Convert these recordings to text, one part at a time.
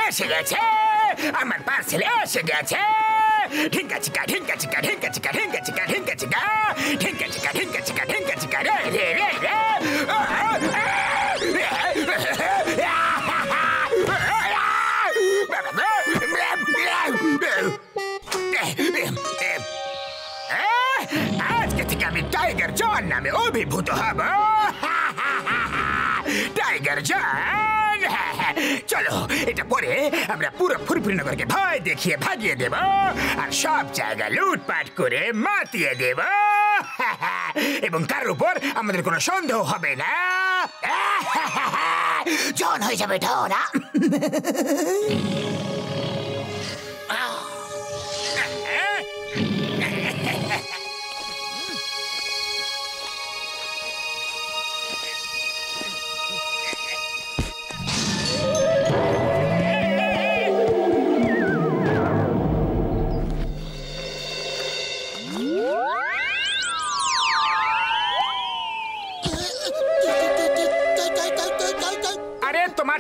এসে গেছে, আমার পার্সেল এসে গেছে। ঢিঙ্কা চিকা ঢিঙ্কা চিকা ঢিঙ্কা চিকা ঢিঙ্কা চিকা ঢিঙ্কা চিকা ঢিঙ্কা চিকা ঢিঙ্কা চিকা ঢিঙ্কা চিকা রে রে রে রে। আজকে থেকে আমি টাইগার জন নামে অভিভূত হব। টাইগার জন, চলো এটা পরে আমরা পুরো ফুরফুরিনগরকে ভয় দেখিয়ে ভাগিয়ে দেব আর সব জায়গা লুটপাট করে মাতিয়ে দেব এবং কারোর উপর আমাদের কোনো সন্দেহ হবে না। জন হয়ে যাবে ঢোরা।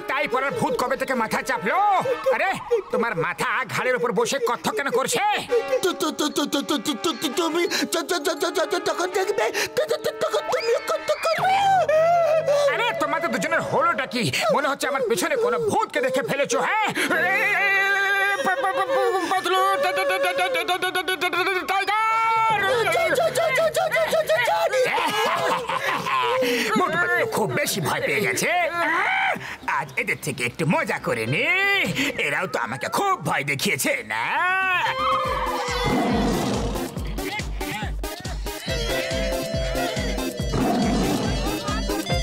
টাই পরার ভূত কবে থেকে মাথা চাপলো? আরে তোমার মাথা ঘাড়ের উপর বসে কত্থক কেন করছে? তুমি তখন দেখবে, তখন তুমি কত্থক করবে। আরে তোমাদের দুজনের হলোটা কি? মনে হচ্ছে আমার পেছনে কোনো ভূতকে দেখে ফেলেছো। হ্যাঁ খুব বেশি ভয় পেয়ে গেছে। আজ এদের থেকে একটু মজা করে নি। এরাও তো আমাকে খুব ভয় দেখিয়েছে না?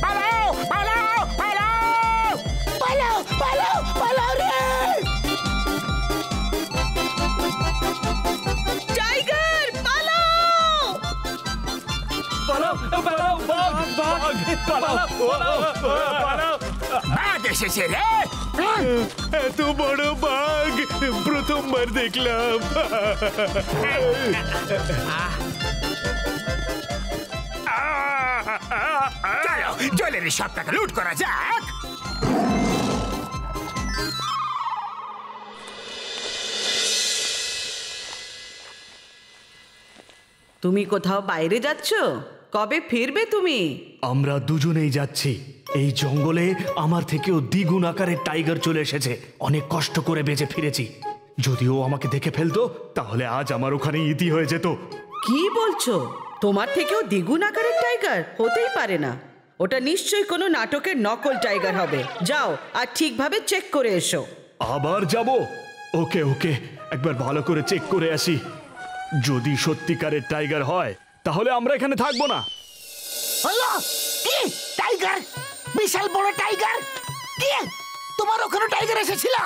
পালাও পালাও পালাও পালাও পালাও পালাও রে। টাইগার পালাও পালাও পালাও বাঘ বাঘ পালাও পালাও। বাঘ এসেছে রে। এত বড় বাঘ প্রথমবার দেখলাম। চলো জলের সব টাকা লুট করা যাক। তুমি কোথাও বাইরে যাচ্ছ? কবে ফিরবে তুমি? আমরা দুজনেই যাচ্ছি। এই জঙ্গলে আমার থেকেও দ্বিগুণ আকারের টাইগার চলে এসেছে। অনেক কষ্ট করে বেঁচে ফিরেছি। যদিও আমাকে দেখে ফেলতো তাহলে আজ আমার ওখানে ইতি হয়ে যেত। কি বলছো? তোমার থেকেও দ্বিগুণ আকারের টাইগার হতেই পারে না। ওটা নিশ্চয়ই কোনো নাটকের নকল টাইগার হবে। যাও আর ঠিকভাবে চেক করে এসো। আবার যাব? ওকে ওকে, একবার ভালো করে চেক করে আসি। যদি সত্যিকারের টাইগার হয় তাহলে আমরা এখানে থাকবো না। হলো কি টাইগার? বিশাল বড় টাইগার? কি তোমার ওখানে টাইগার এসেছিল?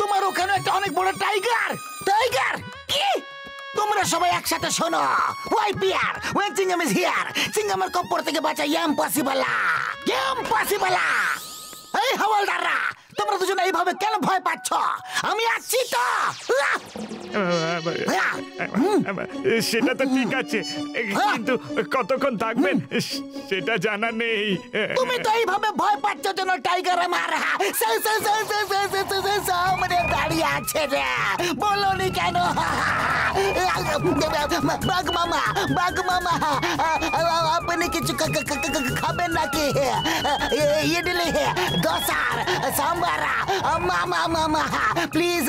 তোমার ওখানে একটা অনেক বড় টাইগার? টাইগার কি? তোমরা সবাই একসাথে শোনো। ওয়াইপিআর when চিংগাম is here, চিংগামের কপ্পর থেকে বাঁচা ইম্পসিবল। ইম্পসিবল। এই হাওলদাররা, তোমরা দুজন এইভাবে কেন ভয় পাচ্ছ? আমি আসছি তো। সেটা তো ঠিক আছে, কিন্তু কতক্ষণ থাকবেন সেটা জানা নেই। তুমি তো এইভাবে ভয় পাচ্ছ যেন টাইগার আমার সামনে দাঁড়িয়ে আছে রে। বলোনি কেন? বাঘ মামা, বাঘ মামা, আপনি কিছু খাবেন নাকি? ইডলি, দোসার, সাম্বারা, মামা মামা প্লিজ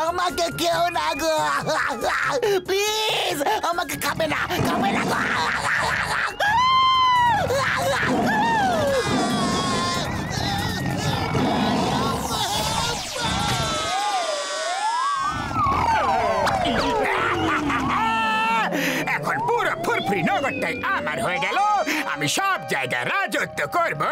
আমাকে কেউ না গো, প্লিজ আমাকে খাবে না, খাবে না গো। এখন পুরো ফুরফুরি নগরটাই আমার হয়ে গেল। আমি সব জায়গায় রাজত্ব করব।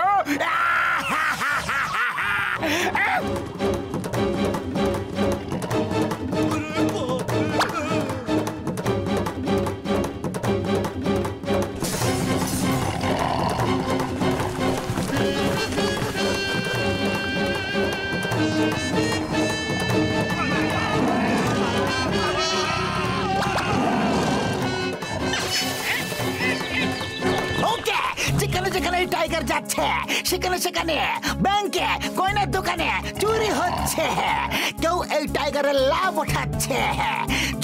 যেখানে যেখানে টাইগার যাচ্ছে সেখানে সেখানে ব্যাংকে কয়নার দোকানে চুরি হচ্ছে কেউ এই টাইগারের লাভ উঠাচ্ছে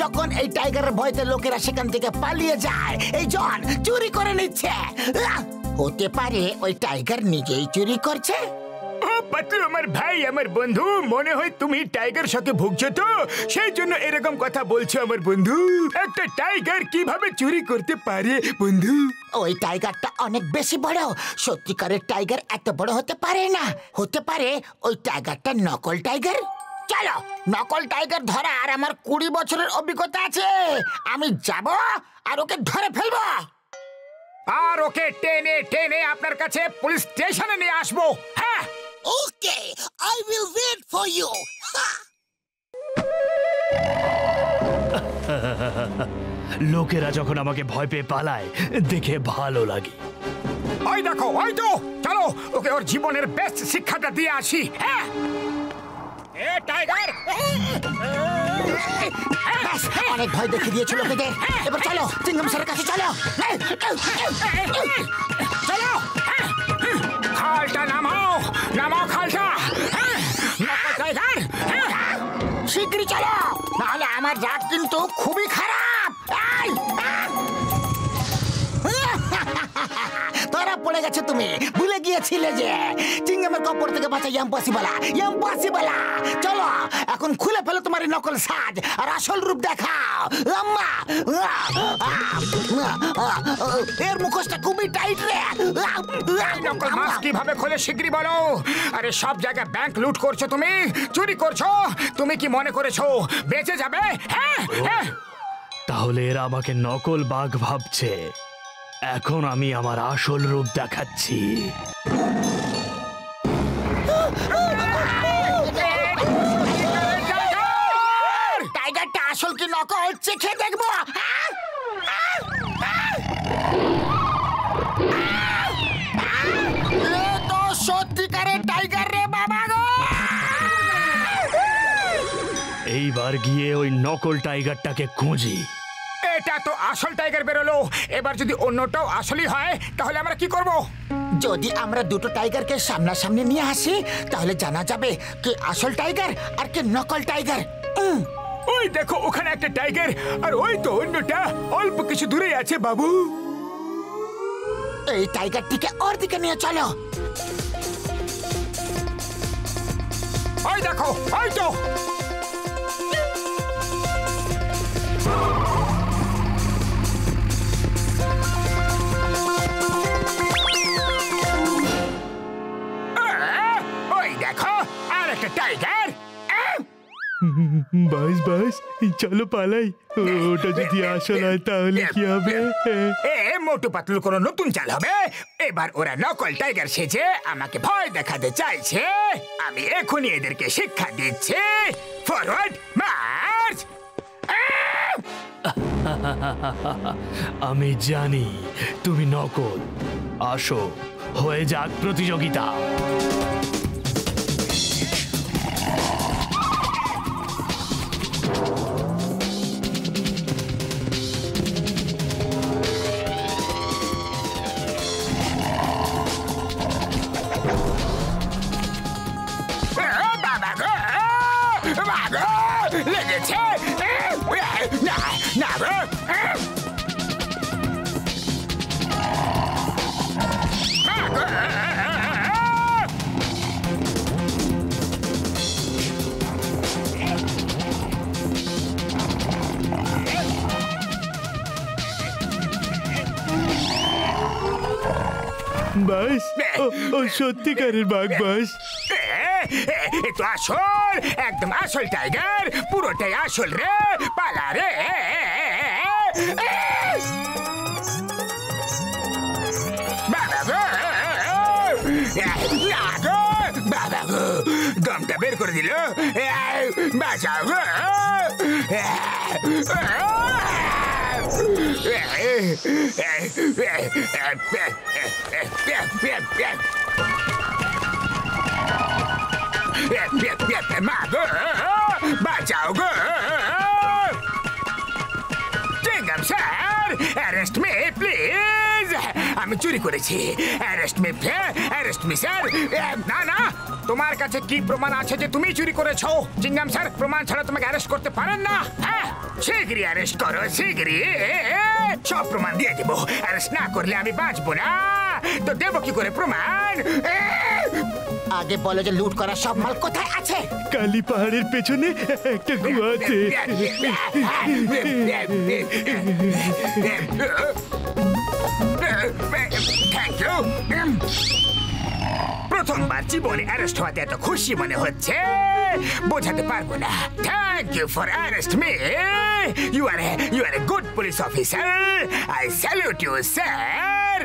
যখন এই টাইগারের ভয়তে লোকেরা সেখান থেকে পালিয়ে যায় এই জন চুরি করে নিচ্ছে হতে পারে ওই টাইগার নিজেই চুরি করছে ও পাতলু আমার ভাই আমার বন্ধু মনে হয় তুমি টাইগার সাথে ভুগছো তো সেই জন্য এরকম কথা বলছো আমার বন্ধু একটা টাইগার কিভাবে চুরি করতে পারে বন্ধু ওই টাইগারটা অনেক বেশি বড় সত্যিকারের টাইগার এত বড় হতে পারে না হতে পারে ওই টাইগারটা নকল টাইগার চলো নকল টাইগার ধরা আর আমার 20 বছরের অভিজ্ঞতা আছে আমি যাব আর ওকে ধরে ফেলবো আর ওকে টেনে টেনে আপনার কাছে পুলিশ স্টেশনে নিয়ে আসবো হ্যাঁ okay I will wait for you লোকেরা যখন আমাকে ভয় পেয়ে পালায় দেখে ভালো লাগে। ওই দেখো ওই তো চলো ওকে ওর জীবনের বেস্ট শিক্ষাটা দিয়ে আসি হ্যাঁ এ টাইগার ব্যাস, অনেক ভয় দেখিয়ে দিয়েছিল লোকেদের এবার চলো চিংগাম স্যারের কাছে চলো চলো খালটা নামাও নামাও খালটা নকল টাইগার শিগগিরই চলো নাহলে আমার রাগ কিন্তু খুবই খারাপ ধরা পড়ে গেছে তুমি ভুলে গিয়েছিলে যে চিংগামের কপর থেকে বাঁচা ইম্পসিবল চলো এখন খুলে ফেলো তোমার এই নকল সাজ আর আসল রূপ দেখাও আম্মা এর মুখোশটা খুবই টাইট রে নকল মাস্ক কিভাবে খোলে শিগগিরই বলো আরে সব জায়গায় ব্যাংক লুট করছো তুমি চুরি করছো তুমি কি মনে করেছো বেঁচে যাবে হ্যাঁ তাহলে এরা আমাকে নকল বাঘ ভাবছে এখন আমি আমার আসল রূপ দেখাচ্ছি টাইগারটা আসল কি নকল চেখে দেখবো তো সত্যিকারের টাইগার রে বাবা গো এইবার গিয়ে ওই নকল টাইগারটাকে খুঁজি এটা তো আসল টাইগার বেরোলো এবার যদি অন্যটাও আসলই হয় তাহলে আমরা কি করব যদি আমরা দুটো টাইগারকে সামনাসামনি নিয়ে আসি তাহলে জানা যাবে কে আসল টাইগার আর কে নকল টাইগার ওই দেখো ওখানে একটা টাইগার আর ওই তো অন্যটা অল্প কিছু দূরে আছে বাবু এই টাইগারটিকে ওর দিকে নিয়ে চলো ওই দেখো ওই তো ওই দেখো আর একটা টাইগার বাস বাস চলো পালাই ওটা যদি আসল হয় তাহলে কি হবে মোটু পাতলুর কোনো নতুন চাল হবে এবার ওরা নকল টাইগার সেজে আমাকে ভয় দেখাতে চাইছে আমি এখনই এদেরকে শিক্ষা দিচ্ছি ফরওয়ার্ড মার্চ আমি জানি তুমি নকল আসো হয়ে যাক প্রতিযোগিতা লেগেছে না বাস ও সত্যিকারের বাঘ বাস তো আসল একদম আসল টাইগার পুরোটাই আসল রে পালা রে বাবা গো দমটা বের করে দিল বাঁচাও গো মাগো বাঁচাও গো চিংগাম স্যার অ্যারেস্ট মি প্লিজ আমি চুরি করেছি। Arrest me arrest me sir. না না, তোমার কাছে কি প্রমাণ আছে যে তুমি চুরি করেছো? চিংগাম স্যার, প্রমাণ ছাড়া তোমাকে অ্যারেস্ট করতে পারেন না। হ্যাঁ, শীঘ্রই অ্যারেস্ট করো, শীঘ্রই। সব প্রমাণ দিয়ে দেবো। অ্যারেস্ট না করলে আমি বাঁচবো না। তো দেবো কি করে প্রমাণ? আগে বলো যে লুট করা সব মাল কোথায় আছে? কালী পাহাড়ের পেছনে একটা গুহা আছে। Thank you. প্রথমবার জীবনে অ্যারেস্ট হওয়াতে এত খুশি মনে হচ্ছে, বোঝাতে পারবো না। Thank you for arrest me. You are a good police officer. I salute you sir.